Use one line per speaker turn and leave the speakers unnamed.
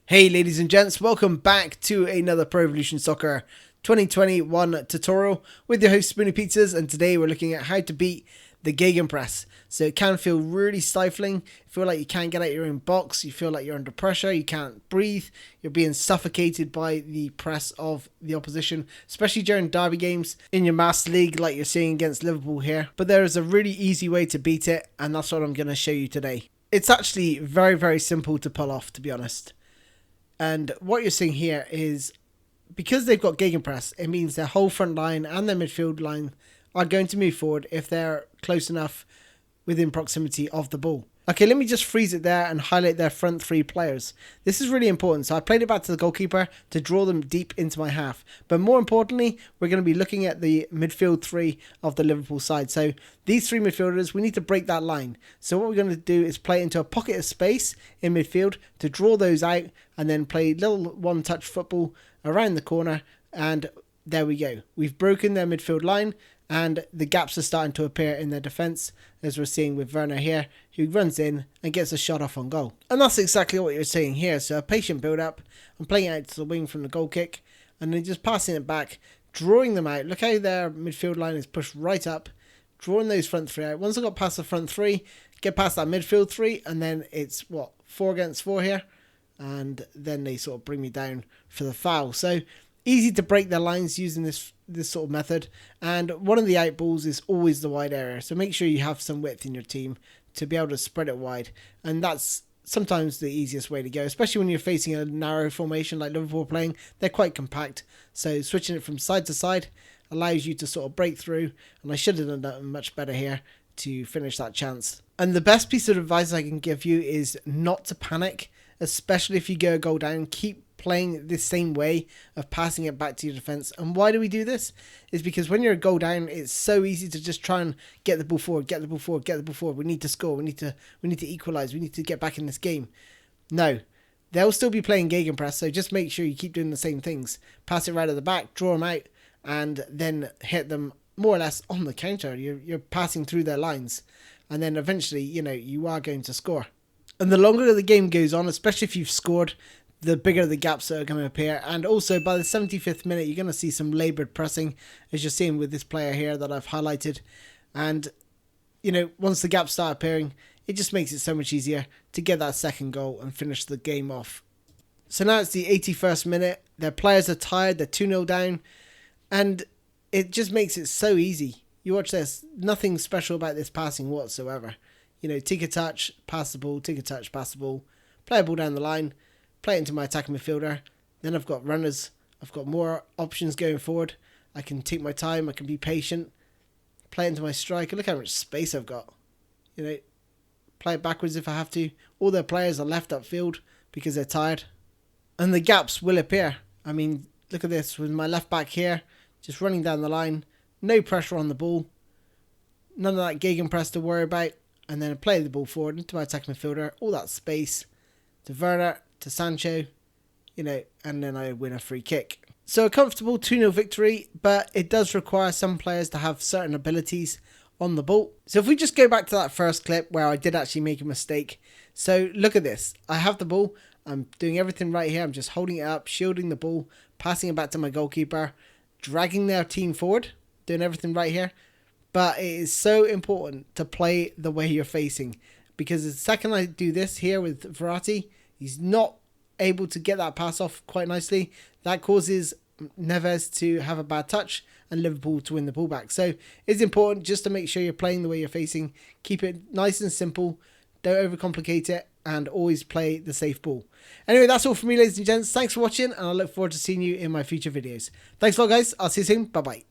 Hey ladies and gents, welcome back to another Pro Evolution Soccer 2021 tutorial with your host SpoonyPizzas, and today we're looking at how to beat the Gegenpress. So it can feel really stifling, you feel like you can't get out your own box, you feel like you're under pressure, you can't breathe, you're being suffocated by the press of the opposition, especially during derby games in your Master League like you're seeing against Liverpool here. But there is a really easy way to beat it, and that's what I'm going to show you today. It's actually very simple to pull off, to be honest. And what you're seeing here is, because they've got Gegenpress, it means their whole front line and their midfield line are going to move forward if they're close enough within proximity of the ball. Okay, let me just freeze it there and highlight their front three players. This is really important. So I played it back to the goalkeeper to draw them deep into my half. But more importantly, we're going to be looking at the midfield three of the Liverpool side. So these three midfielders, we need to break that line. So what we're going to do is play into a pocket of space in midfield to draw those out and then play little one-touch football around the corner. And there we go. We've broken their midfield line, and the gaps are starting to appear in their defence, as we're seeing with Werner here, who runs in and gets a shot off on goal. And that's exactly what you're seeing here. So a patient build-up. I'm playing it out to the wing from the goal kick, and then just passing it back, drawing them out. Look how their midfield line is pushed right up, drawing those front three out. Once I got past the front three, get past that midfield three, and then it's, 4 against 4 here? And then they sort of bring me down for the foul. So easy to break their lines using this sort of method, and one of the out balls is always the wide area, so make sure you have some width in your team to be able to spread it wide, and that's sometimes the easiest way to go, especially when you're facing a narrow formation like Liverpool playing. They're quite compact, so switching it from side to side allows you to sort of break through, and I should have done that much better here to finish that chance. And the best piece of advice I can give you is not to panic, especially if you go a goal down. Keep playing this same way of passing it back to your defense. And why do we do this? Is because when you're a goal down, it's so easy to just try and get the ball forward, get the ball forward. We need to score. We need to equalize. We need to get back in this game. No, they'll still be playing Gegenpress, so just make sure you keep doing the same things. Pass it right at the back, draw them out, and then hit them more or less on the counter. You're passing through their lines, and then eventually, you are going to score. And the longer the game goes on, especially if you've scored, the bigger the gaps that are going to appear. And also by the 75th minute, you're going to see some laboured pressing, as you're seeing with this player here that I've highlighted. And, once the gaps start appearing, it just makes it so much easier to get that second goal and finish the game off. So now it's the 81st minute. Their players are tired. They're 2-0 down. And it just makes it so easy. You watch this. Nothing special about this passing whatsoever. Take a touch, pass the ball, take a touch, pass the ball, play a ball down the line, play it into my attacking midfielder. Then I've got runners. I've got more options going forward. I can take my time. I can be patient. Play it into my striker. Look how much space I've got. Play it backwards if I have to. All their players are left upfield because they're tired. And the gaps will appear. I mean, look at this. With my left back here, just running down the line. No pressure on the ball. None of that gegenpress to worry about. And then I play the ball forward into my attacking midfielder. All that space to Werner, to Sancho, and then I win a free kick. So a comfortable 2-0 victory, but it does require some players to have certain abilities on the ball. So if we just go back to that first clip where I did actually make a mistake. So look at this. I have the ball. I'm doing everything right here. I'm just holding it up, shielding the ball, passing it back to my goalkeeper, dragging their team forward, doing everything right here. But it is so important to play the way you're facing, because the second I do this here with Verratti, he's not able to get that pass off quite nicely. That causes Neves to have a bad touch and Liverpool to win the ball back. So it's important just to make sure you're playing the way you're facing. Keep it nice and simple. Don't overcomplicate it, and always play the safe ball. Anyway, that's all from me, ladies and gents. Thanks for watching, and I look forward to seeing you in my future videos. Thanks a lot, guys. I'll see you soon. Bye-bye.